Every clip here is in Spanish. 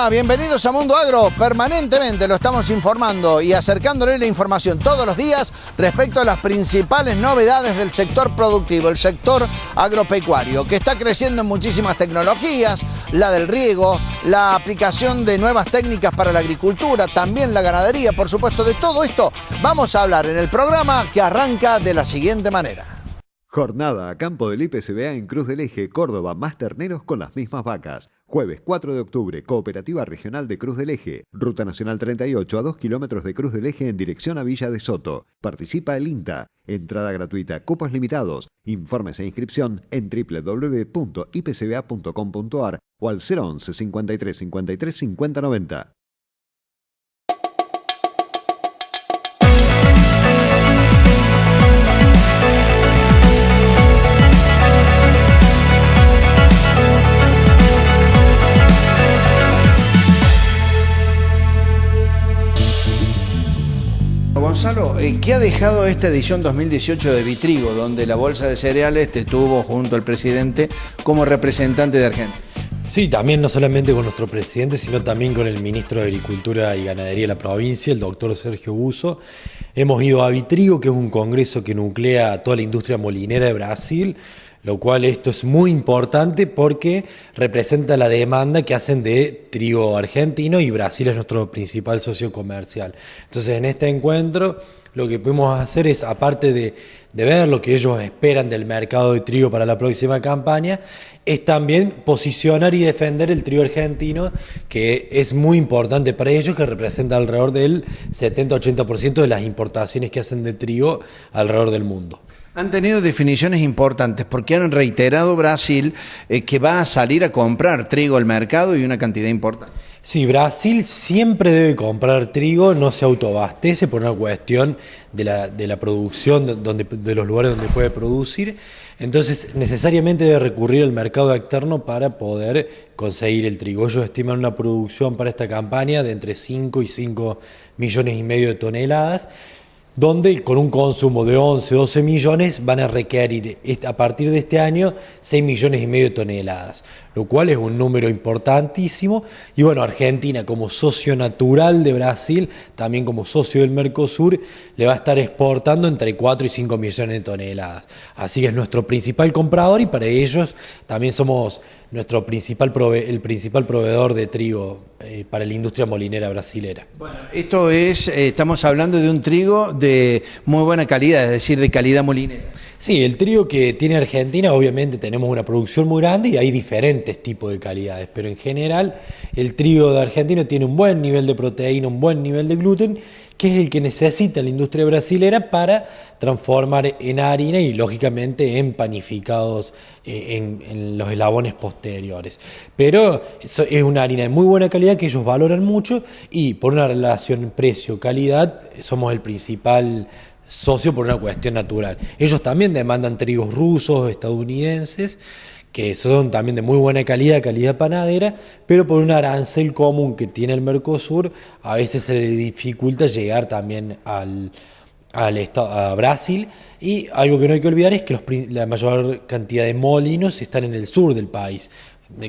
Hola, bienvenidos a Mundo Agro. Permanentemente lo estamos informando y acercándole la información todos los días respecto a las principales novedades del sector productivo, el sector agropecuario, que está creciendo en muchísimas tecnologías, la del riego, la aplicación de nuevas técnicas para la agricultura, también la ganadería, por supuesto. De todo esto vamos a hablar en el programa, que arranca de la siguiente manera. Jornada a campo del IPCBA en Cruz del Eje, Córdoba, más terneros con las mismas vacas. Jueves 4 de octubre, Cooperativa Regional de Cruz del Eje. Ruta Nacional 38 a 2 kilómetros de Cruz del Eje en dirección a Villa de Soto. Participa el INTA. Entrada gratuita, cupos limitados. Informes e inscripción en www.ipcba.com.ar o al 011 53 53 50 90. Gonzalo, ¿qué ha dejado esta edición 2018 de Vitrigo, donde la Bolsa de Cereales te tuvo junto al presidente como representante de Argentina? Sí, también no solamente con nuestro presidente, sino también con el ministro de Agricultura y Ganadería de la provincia, el doctor Sergio Busso. Hemos ido a Vitrigo, que es un congreso que nuclea a toda la industria molinera de Brasil, lo cual esto es muy importante porque representa la demanda que hacen de trigo argentino y Brasil es nuestro principal socio comercial. Entonces, en este encuentro lo que pudimos hacer es, aparte de ver lo que ellos esperan del mercado de trigo para la próxima campaña, es también posicionar y defender el trigo argentino, que es muy importante para ellos, que representa alrededor del 70-80% de las importaciones que hacen de trigo alrededor del mundo. Han tenido definiciones importantes porque han reiterado Brasil que va a salir a comprar trigo al mercado y una cantidad importante. Sí, Brasil siempre debe comprar trigo, no se autoabastece por una cuestión de la producción de los lugares donde puede producir, entonces necesariamente debe recurrir al mercado externo para poder conseguir el trigo. Ellos estiman una producción para esta campaña de entre 5 y 5,5 millones de toneladas, donde con un consumo de 11-12 millones van a requerir a partir de este año 6,5 millones de toneladas, lo cual es un número importantísimo. Y bueno, Argentina, como socio natural de Brasil, también como socio del Mercosur, le va a estar exportando entre 4 y 5 millones de toneladas. Así que es nuestro principal comprador y para ellos también somos el principal proveedor de trigo para la industria molinera brasilera. Bueno, esto es, estamos hablando de un trigo de muy buena calidad, es decir, de calidad molinera. Sí, el trigo que tiene Argentina, obviamente tenemos una producción muy grande y hay diferentes tipos de calidades, pero en general el trigo de Argentina tiene un buen nivel de proteína, un buen nivel de gluten, que es el que necesita la industria brasilera para transformar en harina y lógicamente en panificados en los eslabones posteriores. Pero eso es una harina de muy buena calidad que ellos valoran mucho y por una relación precio-calidad somos el principal socio por una cuestión natural. Ellos también demandan trigos rusos, estadounidenses, que son también de muy buena calidad, calidad panadera, pero por un arancel común que tiene el Mercosur, a veces se le dificulta llegar también a Brasil. Y algo que no hay que olvidar es que la mayor cantidad de molinos están en el sur del país,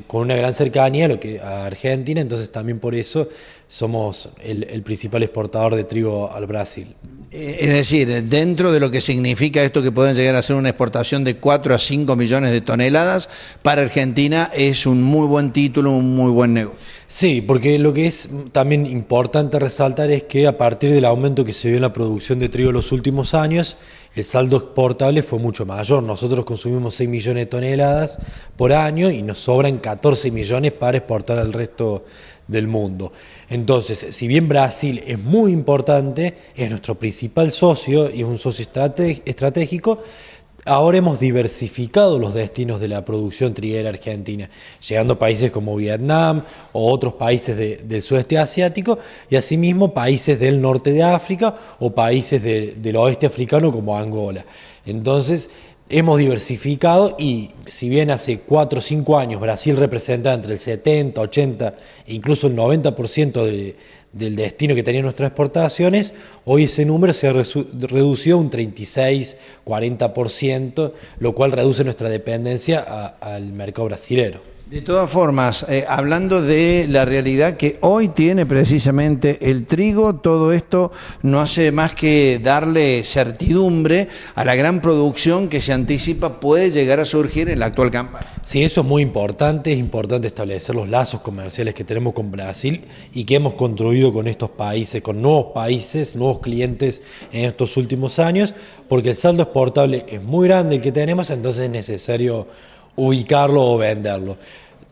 con una gran cercanía a Argentina, entonces también por eso somos el principal exportador de trigo al Brasil. Es decir, dentro de lo que significa esto, que pueden llegar a ser una exportación de 4 a 5 millones de toneladas, para Argentina es un muy buen título, un muy buen negocio. Sí, porque lo que es también importante resaltar es que a partir del aumento que se vio en la producción de trigo en los últimos años, el saldo exportable fue mucho mayor. Nosotros consumimos 6 millones de toneladas por año y nos sobran 14 millones para exportar al resto del mundo. Entonces, si bien Brasil es muy importante, es nuestro principal socio y es un socio estratégico, ahora hemos diversificado los destinos de la producción triguera argentina, llegando a países como Vietnam o otros países del sudeste asiático y asimismo países del norte de África o países del oeste africano como Angola. Entonces, hemos diversificado y si bien hace 4 o 5 años Brasil representaba entre el 70, 80 e incluso el 90% del destino que tenían nuestras exportaciones, hoy ese número se ha reducido a un 36-40%, lo cual reduce nuestra dependencia al mercado brasilero. De todas formas, hablando de la realidad que hoy tiene precisamente el trigo, todo esto no hace más que darle certidumbre a la gran producción que se anticipa puede llegar a surgir en la actual campaña. Sí, eso es importante establecer los lazos comerciales que tenemos con Brasil y que hemos construido con estos países, nuevos clientes en estos últimos años, porque el saldo exportable es muy grande el que tenemos, entonces es necesario ubicarlo o venderlo.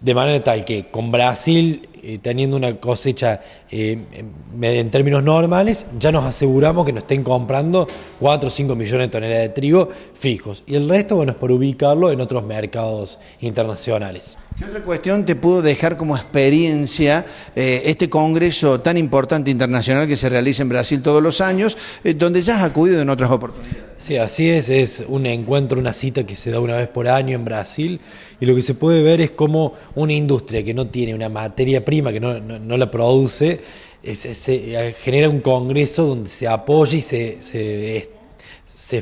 De manera tal que con Brasil, teniendo una cosecha en términos normales, ya nos aseguramos que nos estén comprando 4 o 5 millones de toneladas de trigo fijos. Y el resto, bueno, es por ubicarlo en otros mercados internacionales. ¿Qué otra cuestión te pudo dejar como experiencia este congreso tan importante internacional que se realiza en Brasil todos los años, donde ya has acudido en otras oportunidades? Sí, así es un encuentro, una cita que se da una vez por año en Brasil, y lo que se puede ver es cómo una industria que no tiene una materia prima, que no la produce, se genera un congreso donde se apoya y se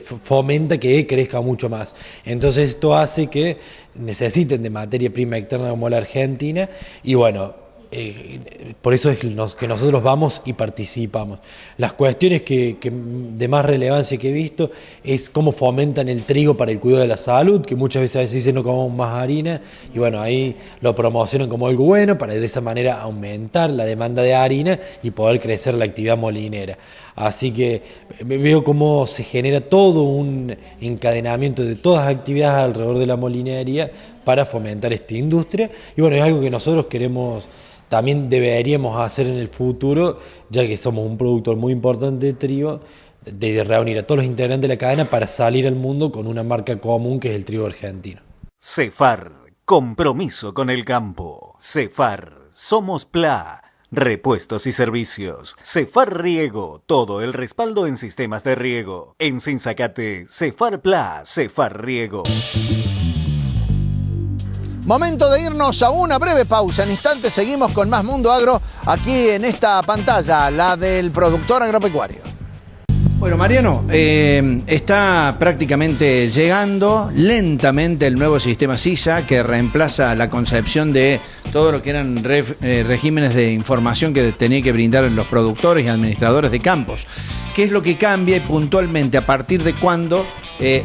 fomenta que crezca mucho más. Entonces esto hace que necesiten de materia prima externa como la Argentina, y bueno, por eso es que nosotros vamos y participamos. Las cuestiones que de más relevancia que he visto es cómo fomentan el trigo para el cuidado de la salud, que muchas veces dicen no comamos más harina, y bueno, ahí lo promocionan como algo bueno para de esa manera aumentar la demanda de harina y poder crecer la actividad molinera. Así que veo cómo se genera todo un encadenamiento de todas las actividades alrededor de la molinería para fomentar esta industria, y bueno, es algo que nosotros también deberíamos hacer en el futuro, ya que somos un productor muy importante de trigo, de reunir a todos los integrantes de la cadena para salir al mundo con una marca común que es el trigo argentino. Cefar, compromiso con el campo. Cefar, somos PLA, repuestos y servicios. Cefar Riego, todo el respaldo en sistemas de riego. En Sinzacate, Cefar PLA, Cefar Riego. Momento de irnos a una breve pausa. En instantes seguimos con más Mundo Agro aquí en esta pantalla, la del productor agropecuario. Bueno, Mariano, está prácticamente llegando lentamente el nuevo sistema SISA que reemplaza la concepción de todo lo que eran regímenes de información que tenían que brindar los productores y administradores de campos. ¿Qué es lo que cambia y puntualmente a partir de cuándo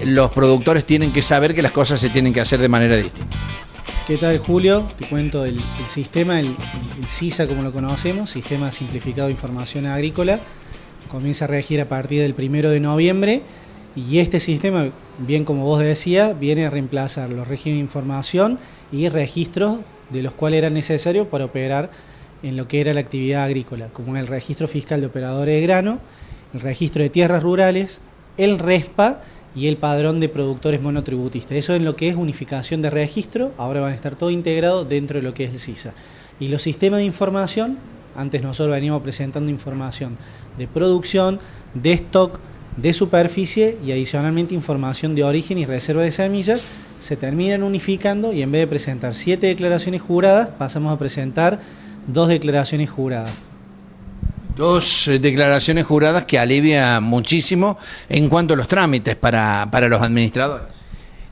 los productores tienen que saber que las cosas se tienen que hacer de manera distinta? ¿Qué tal, Julio? Te cuento el sistema, el SISA como lo conocemos, Sistema Simplificado de Información Agrícola, comienza a regir a partir del 1 de noviembre, y este sistema, bien como vos decías, viene a reemplazar los regímenes de información y registros de los cuales era necesario para operar en lo que era la actividad agrícola, como el registro fiscal de operadores de grano, el registro de tierras rurales, el RESPA y el padrón de productores monotributistas. Eso es lo que es unificación de registro, ahora van a estar todo integrado dentro de lo que es el SISA. Y los sistemas de información, antes nosotros veníamos presentando información de producción, de stock, de superficie y adicionalmente información de origen y reserva de semillas, se terminan unificando y en vez de presentar 7 declaraciones juradas, pasamos a presentar 2 declaraciones juradas. 2 declaraciones juradas que alivia muchísimo en cuanto a los trámites para los administradores.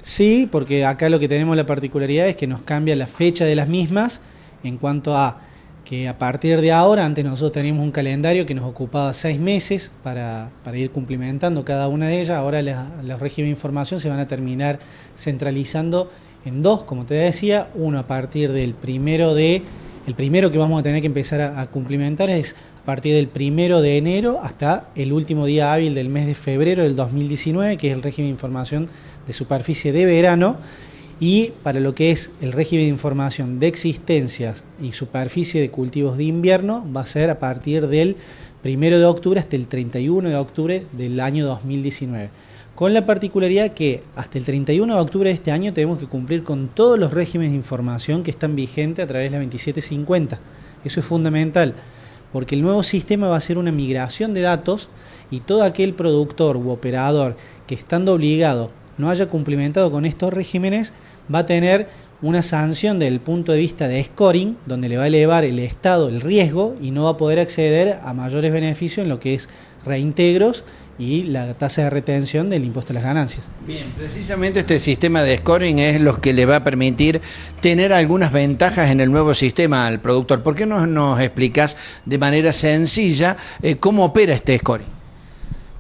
Sí, porque acá lo que tenemos la particularidad es que nos cambia la fecha de las mismas en cuanto a que a partir de ahora, antes nosotros teníamos un calendario que nos ocupaba 6 meses para ir cumplimentando cada una de ellas, ahora los regímenes de información se van a terminar centralizando en 2, como te decía, uno a partir del el primero que vamos a tener que empezar a cumplimentar es a partir del 1 de enero hasta el último día hábil del mes de febrero del 2019, que es el régimen de información de superficie de verano, y para lo que es el régimen de información de existencias y superficie de cultivos de invierno va a ser a partir del 1 de octubre hasta el 31 de octubre del año 2019. Con la particularidad que hasta el 31 de octubre de este año tenemos que cumplir con todos los regímenes de información que están vigentes a través de la 2750. Eso es fundamental, porque el nuevo sistema va a ser una migración de datos y todo aquel productor u operador que estando obligado no haya cumplimentado con estos regímenes va a tener una sanción desde el punto de vista de scoring, donde le va a elevar el estado, el riesgo, y no va a poder acceder a mayores beneficios en lo que es reintegros y la tasa de retención del impuesto a las ganancias. Bien, precisamente este sistema de scoring es lo que le va a permitir tener algunas ventajas en el nuevo sistema al productor. ¿Por qué no nos explicas de manera sencilla cómo opera este scoring?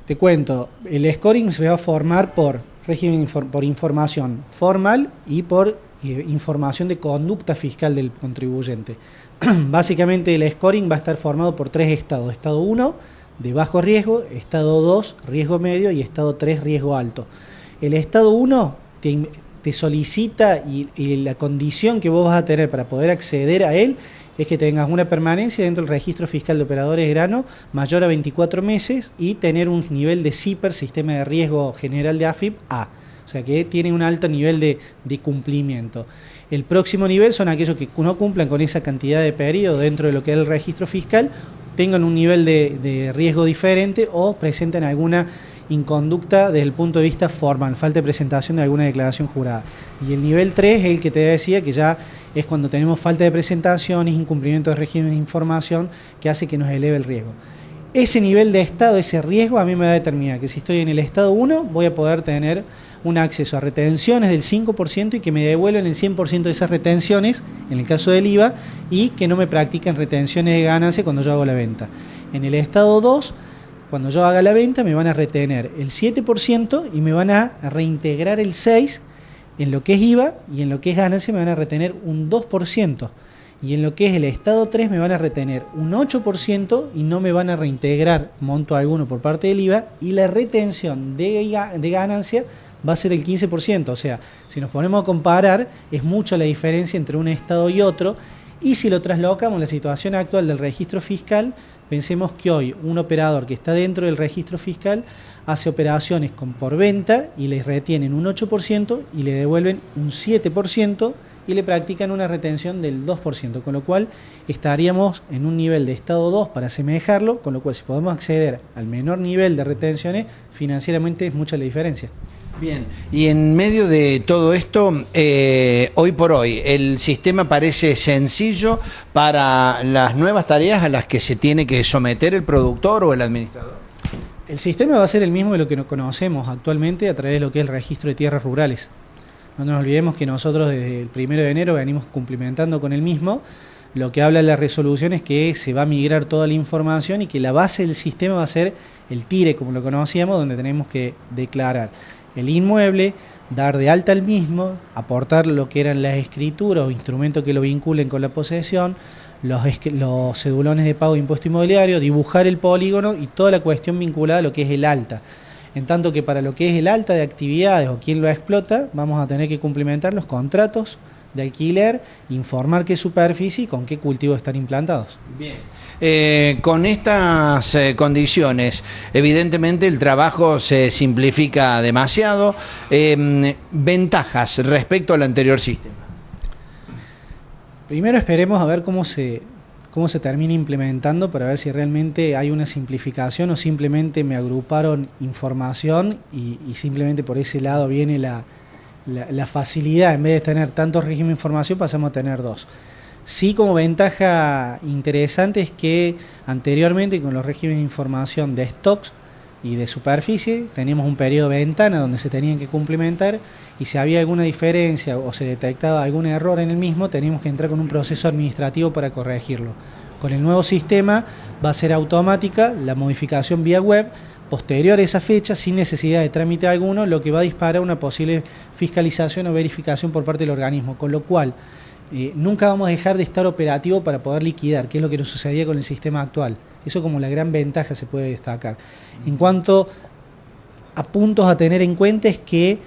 Te cuento, el scoring se va a formar por régimen por información formal y por información de conducta fiscal del contribuyente. Básicamente el scoring va a estar formado por 3 estados. Estado 1, de bajo riesgo, estado 2, riesgo medio, y estado 3, riesgo alto. El estado 1 te solicita y la condición que vos vas a tener para poder acceder a él es que tengas una permanencia dentro del registro fiscal de operadores de grano mayor a 24 meses y tener un nivel de SIPER, Sistema de Riesgo General de AFIP, A. O sea que tiene un alto nivel de cumplimiento. El próximo nivel son aquellos que no cumplan con esa cantidad de periodo dentro de lo que es el registro fiscal, tengan un nivel de riesgo diferente o presenten alguna inconducta desde el punto de vista formal, falta de presentación de alguna declaración jurada. Y el nivel 3 es el que te decía, que ya es cuando tenemos falta de presentaciones, incumplimiento de régimen de información, que hace que nos eleve el riesgo. Ese nivel de estado, ese riesgo, a mí me va a determinar que si estoy en el estado 1 voy a poder tener un acceso a retenciones del 5% y que me devuelven el 100% de esas retenciones, en el caso del IVA, y que no me practiquen retenciones de ganancia cuando yo hago la venta. En el estado 2, cuando yo haga la venta, me van a retener el 7% y me van a reintegrar el 6% en lo que es IVA, y en lo que es ganancia me van a retener un 2%. Y en lo que es el estado 3 me van a retener un 8% y no me van a reintegrar monto alguno por parte del IVA, y la retención de ganancia va a ser el 15%. O sea, si nos ponemos a comparar, es mucho la diferencia entre un estado y otro. Y si lo traslocamos a la situación actual del registro fiscal, pensemos que hoy un operador que está dentro del registro fiscal hace operaciones por venta y les retienen un 8% y le devuelven un 7%, y le practican una retención del 2%, con lo cual estaríamos en un nivel de estado 2 para asemejarlo, con lo cual si podemos acceder al menor nivel de retenciones, financieramente es mucha la diferencia. Bien, y en medio de todo esto, hoy por hoy, ¿el sistema parece sencillo para las nuevas tareas a las que se tiene que someter el productor o el administrador? El sistema va a ser el mismo de lo que conocemos actualmente a través de lo que es el registro de tierras rurales. No nos olvidemos que nosotros desde el 1 de enero venimos cumplimentando con el mismo. Lo que habla la resolución es que se va a migrar toda la información y que la base del sistema va a ser el TIRE, como lo conocíamos, donde tenemos que declarar el inmueble, dar de alta el mismo, aportar lo que eran las escrituras o instrumentos que lo vinculen con la posesión, los cedulones de pago de impuesto inmobiliario, dibujar el polígono y toda la cuestión vinculada a lo que es el alta. En tanto que para lo que es el alta de actividades o quién lo explota, vamos a tener que cumplimentar los contratos de alquiler, informar qué superficie y con qué cultivos están implantados. Bien. Con estas condiciones, evidentemente el trabajo se simplifica demasiado. Ventajas respecto al anterior sistema. Primero esperemos a ver cómo se termina implementando, para ver si realmente hay una simplificación o simplemente me agruparon información y simplemente por ese lado viene la facilidad. En vez de tener tantos regímenes de información, pasamos a tener 2. Sí, como ventaja interesante es que anteriormente con los regímenes de información de stocks y de superficie teníamos un periodo de ventana donde se tenían que cumplimentar, y si había alguna diferencia o se detectaba algún error en el mismo, teníamos que entrar con un proceso administrativo para corregirlo. Con el nuevo sistema va a ser automática la modificación vía web posterior a esa fecha, sin necesidad de trámite alguno, lo que va a disparar una posible fiscalización o verificación por parte del organismo, con lo cual nunca vamos a dejar de estar operativo para poder liquidar, que es lo que nos sucedía con el sistema actual. Eso como la gran ventaja se puede destacar. En cuanto a puntos a tener en cuenta, es que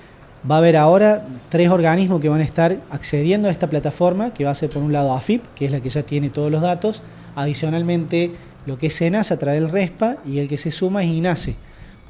va a haber ahora 3 organismos que van a estar accediendo a esta plataforma, que va a ser por un lado AFIP, que es la que ya tiene todos los datos, adicionalmente lo que es SENASA a través del RESPA, y el que se suma es INASE,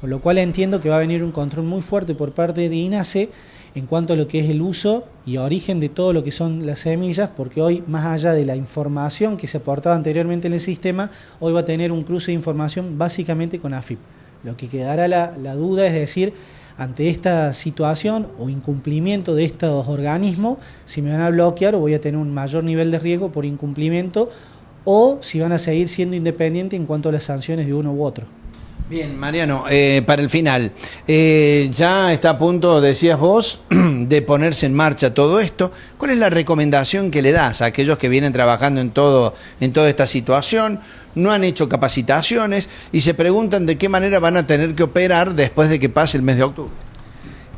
con lo cual entiendo que va a venir un control muy fuerte por parte de INASE en cuanto a lo que es el uso y origen de todo lo que son las semillas, porque hoy, más allá de la información que se aportaba anteriormente en el sistema, hoy va a tener un cruce de información básicamente con AFIP. Lo que quedará la duda es decir, ante esta situación o incumplimiento de estos organismos, si me van a bloquear o voy a tener un mayor nivel de riesgo por incumplimiento, o si van a seguir siendo independientes en cuanto a las sanciones de uno u otro. Bien, Mariano, para el final, ya está a punto, decías vos, de ponerse en marcha todo esto. ¿Cuál es la recomendación que le das a aquellos que vienen trabajando en toda esta situación, no han hecho capacitaciones y se preguntan de qué manera van a tener que operar después de que pase el mes de octubre?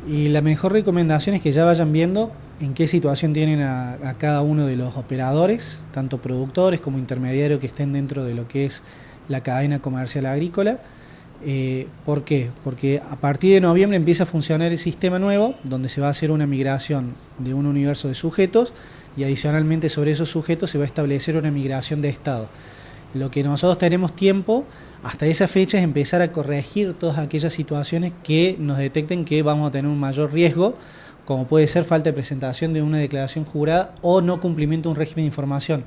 Y la mejor recomendación es que ya vayan viendo en qué situación tienen a cada uno de los operadores, tanto productores como intermediarios que estén dentro de lo que es la cadena comercial agrícola. ¿Por qué? Porque a partir de noviembre empieza a funcionar el sistema nuevo, donde se va a hacer una migración de un universo de sujetos y adicionalmente sobre esos sujetos se va a establecer una migración de estado. Lo que nosotros tenemos tiempo hasta esa fecha es empezar a corregir todas aquellas situaciones que nos detecten que vamos a tener un mayor riesgo, como puede ser falta de presentación de una declaración jurada o no cumplimiento de un régimen de información.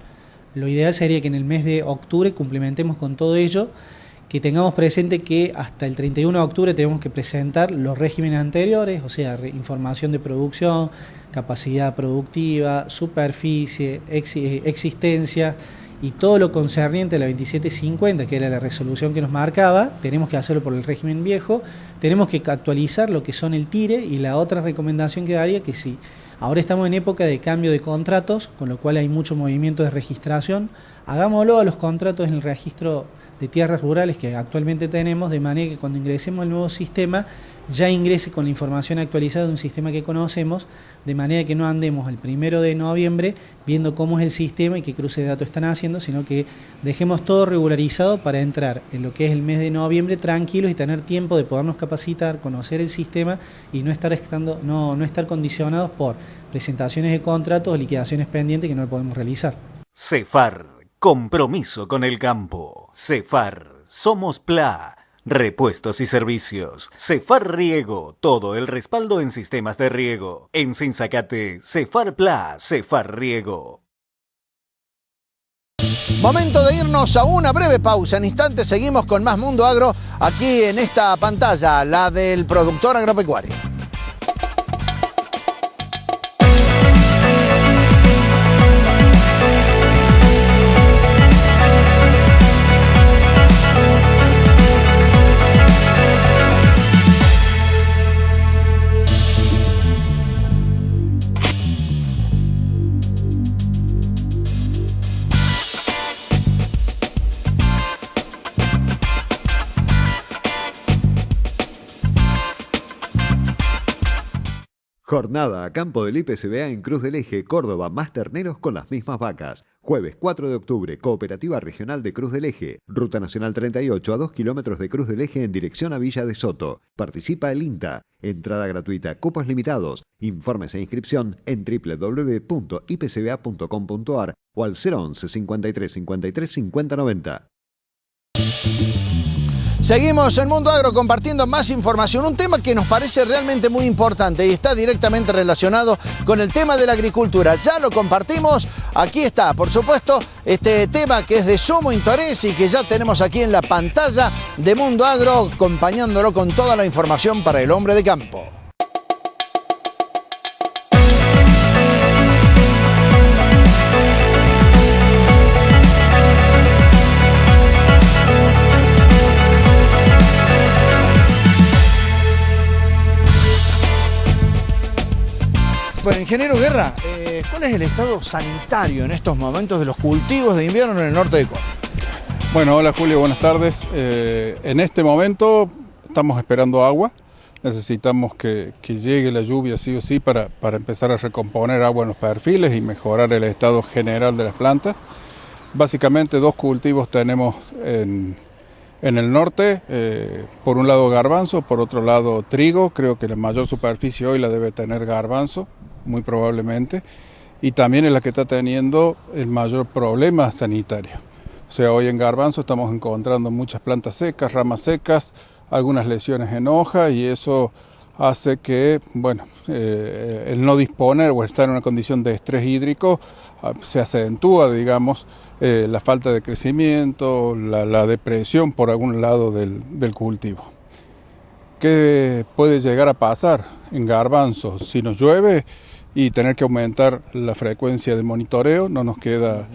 Lo ideal sería que en el mes de octubre cumplimentemos con todo ello, que tengamos presente que hasta el 31 de octubre tenemos que presentar los regímenes anteriores, o sea, información de producción, capacidad productiva, superficie, existencia y todo lo concerniente a la 2750, que era la resolución que nos marcaba. Tenemos que hacerlo por el régimen viejo, tenemos que actualizar lo que son el TIRE, y la otra recomendación que daría que sí. Ahora estamos en época de cambio de contratos, con lo cual hay mucho movimiento de registración. Hagámoslo a los contratos en el registro de tierras rurales que actualmente tenemos, de manera que cuando ingresemos al nuevo sistema ya ingrese con la información actualizada de un sistema que conocemos, de manera que no andemos el 1 de noviembre viendo cómo es el sistema y qué cruce de datos están haciendo, sino que dejemos todo regularizado para entrar en lo que es el mes de noviembre tranquilos y tener tiempo de podernos capacitar, conocer el sistema y no estar condicionados por presentaciones de contratos o liquidaciones pendientes que no lo podemos realizar. Cefar, compromiso con el campo. Cefar, somos PLA. Repuestos y servicios. Cefar Riego, todo el respaldo en sistemas de riego. En Sinzacate, Cefar PLA, Cefar Riego. Momento de irnos a una breve pausa. En instantes seguimos con más Mundo Agro aquí en esta pantalla, la del productor agropecuario. Jornada a campo del IPCBA en Cruz del Eje, Córdoba, más terneros con las mismas vacas. Jueves 4 de octubre, Cooperativa Regional de Cruz del Eje. Ruta Nacional 38 a 2 kilómetros de Cruz del Eje en dirección a Villa de Soto. Participa el INTA. Entrada gratuita, cupos limitados. Informes e inscripción en www.ipcba.com.ar o al 011 53 53 50 90. Seguimos en Mundo Agro compartiendo más información, un tema que nos parece realmente muy importante y está directamente relacionado con el tema de la agricultura. Ya lo compartimos, aquí está, por supuesto, este tema que es de sumo interés y que ya tenemos aquí en la pantalla de Mundo Agro, acompañándolo con toda la información para el hombre de campo. Bueno, ingeniero Guerra, ¿cuál es el estado sanitario en estos momentos de los cultivos de invierno en el norte de Córdoba? Bueno, hola Julio, buenas tardes. En este momento estamos esperando agua. Necesitamos que llegue la lluvia sí o sí para empezar a recomponer agua en los perfiles y mejorar el estado general de las plantas. Básicamente dos cultivos tenemos en el norte, por un lado garbanzo, por otro lado trigo. Creo que la mayor superficie hoy la debe tener garbanzo, muy probablemente, y también es la que está teniendo el mayor problema sanitario. O sea, hoy en garbanzo estamos encontrando muchas plantas secas, ramas secas, algunas lesiones en hoja, y eso hace que, bueno, el no disponer o estar en una condición de estrés hídrico se acentúa, digamos, la falta de crecimiento, la depresión por algún lado del cultivo. ¿Qué puede llegar a pasar en garbanzos si nos llueve y tener que aumentar la frecuencia de monitoreo? No nos queda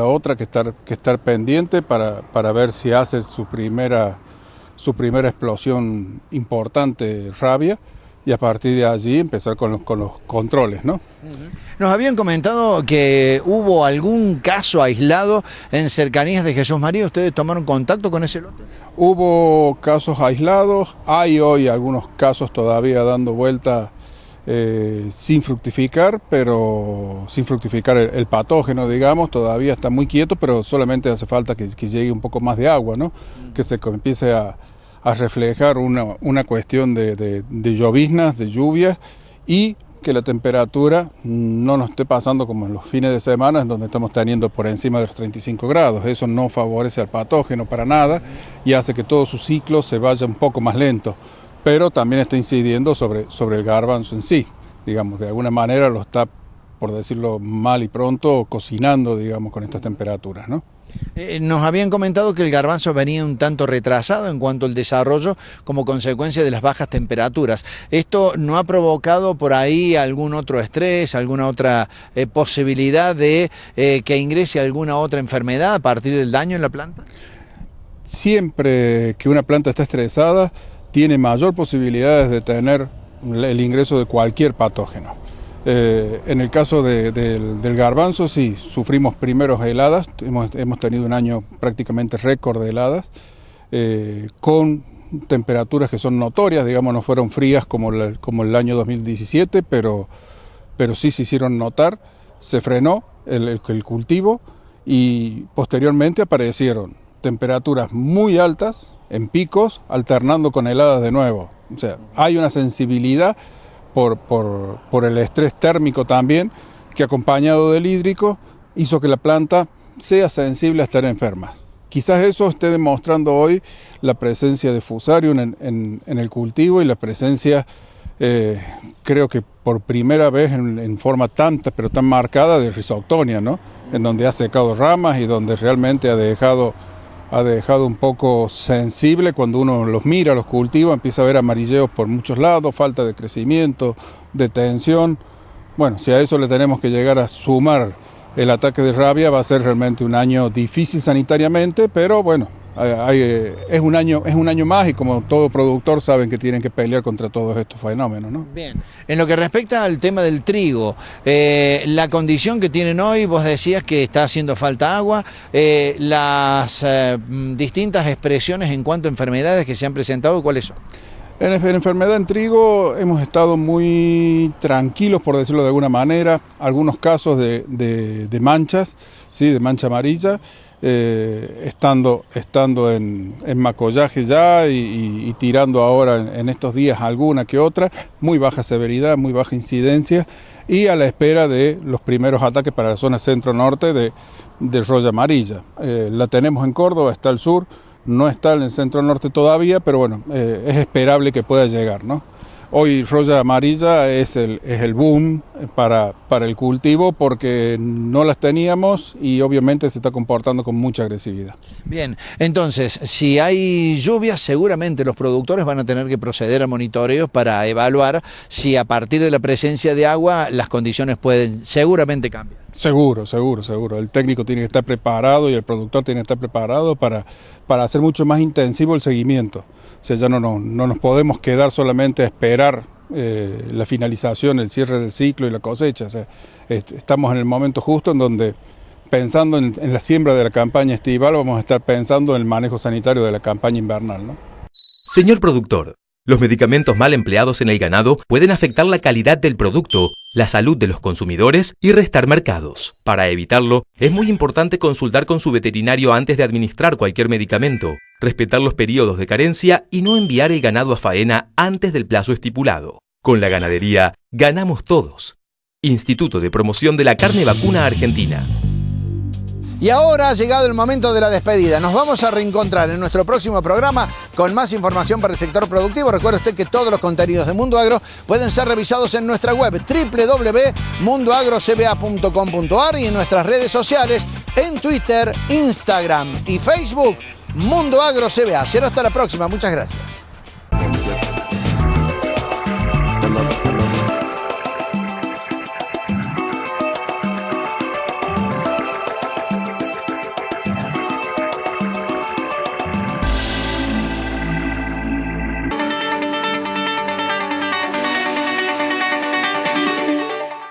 otra que estar pendiente para ver si hace su primera explosión importante rabia, y a partir de allí empezar con los controles, ¿no? Nos habían comentado que hubo algún caso aislado en cercanías de Jesús María. ¿Ustedes tomaron contacto con ese lote? Hubo casos aislados, hay hoy algunos casos todavía dando vuelta sin fructificar, pero sin fructificar el patógeno, digamos, todavía está muy quieto, pero solamente hace falta que llegue un poco más de agua, ¿no? Que se empiece a reflejar una cuestión de lloviznas, de lluvias, y que la temperatura no nos esté pasando como en los fines de semana, en donde estamos teniendo por encima de los 35 grados. Eso no favorece al patógeno para nada y hace que todo su ciclo se vaya un poco más lento, pero también está incidiendo sobre el garbanzo en sí. Digamos, de alguna manera lo está, por decirlo mal y pronto, cocinando, digamos, con estas temperaturas, ¿no? Nos habían comentado que el garbanzo venía un tanto retrasado en cuanto al desarrollo como consecuencia de las bajas temperaturas. ¿Esto no ha provocado por ahí algún otro estrés, alguna otra posibilidad de que ingrese alguna otra enfermedad a partir del daño en la planta? Siempre que una planta está estresada, tiene mayor posibilidades de tener el ingreso de cualquier patógeno. En el caso del garbanzo, sí, sufrimos primeros heladas, hemos tenido un año prácticamente récord de heladas, con temperaturas que son notorias, digamos, no fueron frías como el año 2017, pero sí se hicieron notar. Se frenó el cultivo y posteriormente aparecieron temperaturas muy altas, en picos, alternando con heladas de nuevo. O sea, hay una sensibilidad por el estrés térmico también, que acompañado del hídrico hizo que la planta sea sensible a estar enferma. Quizás eso esté demostrando hoy la presencia de Fusarium en el cultivo y la presencia, creo que por primera vez en forma tan marcada, de Rhizoctonia, ¿no? En donde ha secado ramas y donde realmente ha dejado un poco sensible. Cuando uno los mira, los cultiva, empieza a ver amarilleos por muchos lados, falta de crecimiento, de tensión. Bueno, si a eso le tenemos que llegar a sumar el ataque de rabia, va a ser realmente un año difícil sanitariamente, pero bueno, es un año más, y como todo productor saben que tienen que pelear contra todos estos fenómenos, ¿no? Bien. En lo que respecta al tema del trigo, la condición que tienen hoy, vos decías que está haciendo falta agua, las distintas expresiones en cuanto a enfermedades que se han presentado, ¿cuáles son? En enfermedad en trigo hemos estado muy tranquilos, por decirlo de alguna manera. Algunos casos de manchas, ¿sí? De mancha amarilla, estando en macollaje ya y tirando ahora en estos días alguna que otra. Muy baja severidad, muy baja incidencia, y a la espera de los primeros ataques para la zona centro-norte de roya amarilla. La tenemos en Córdoba, está al sur. No está en el centro-norte todavía, pero bueno, es esperable que pueda llegar, ¿no? Hoy roya amarilla es el boom para el cultivo, porque no las teníamos y obviamente se está comportando con mucha agresividad. Bien, entonces, si hay lluvias, seguramente los productores van a tener que proceder a monitoreos para evaluar si a partir de la presencia de agua las condiciones pueden seguramente cambiar. Seguro. El técnico tiene que estar preparado y el productor tiene que estar preparado para hacer mucho más intensivo el seguimiento. O sea, ya no nos podemos quedar solamente a esperar la finalización, el cierre del ciclo y la cosecha. O sea, estamos en el momento justo en donde, pensando en la siembra de la campaña estival, vamos a estar pensando en el manejo sanitario de la campaña invernal, ¿no? Señor productor, los medicamentos mal empleados en el ganado pueden afectar la calidad del producto, la salud de los consumidores y restar mercados. Para evitarlo, es muy importante consultar con su veterinario antes de administrar cualquier medicamento, respetar los periodos de carencia y no enviar el ganado a faena antes del plazo estipulado. Con la ganadería, ganamos todos. Instituto de Promoción de la Carne Vacuna Argentina. Y ahora ha llegado el momento de la despedida. Nos vamos a reencontrar en nuestro próximo programa con más información para el sector productivo. Recuerde usted que todos los contenidos de Mundo Agro pueden ser revisados en nuestra web www.mundoagrocba.com.ar y en nuestras redes sociales, en Twitter, Instagram y Facebook, Mundo Agro CBA. Será hasta la próxima. Muchas gracias.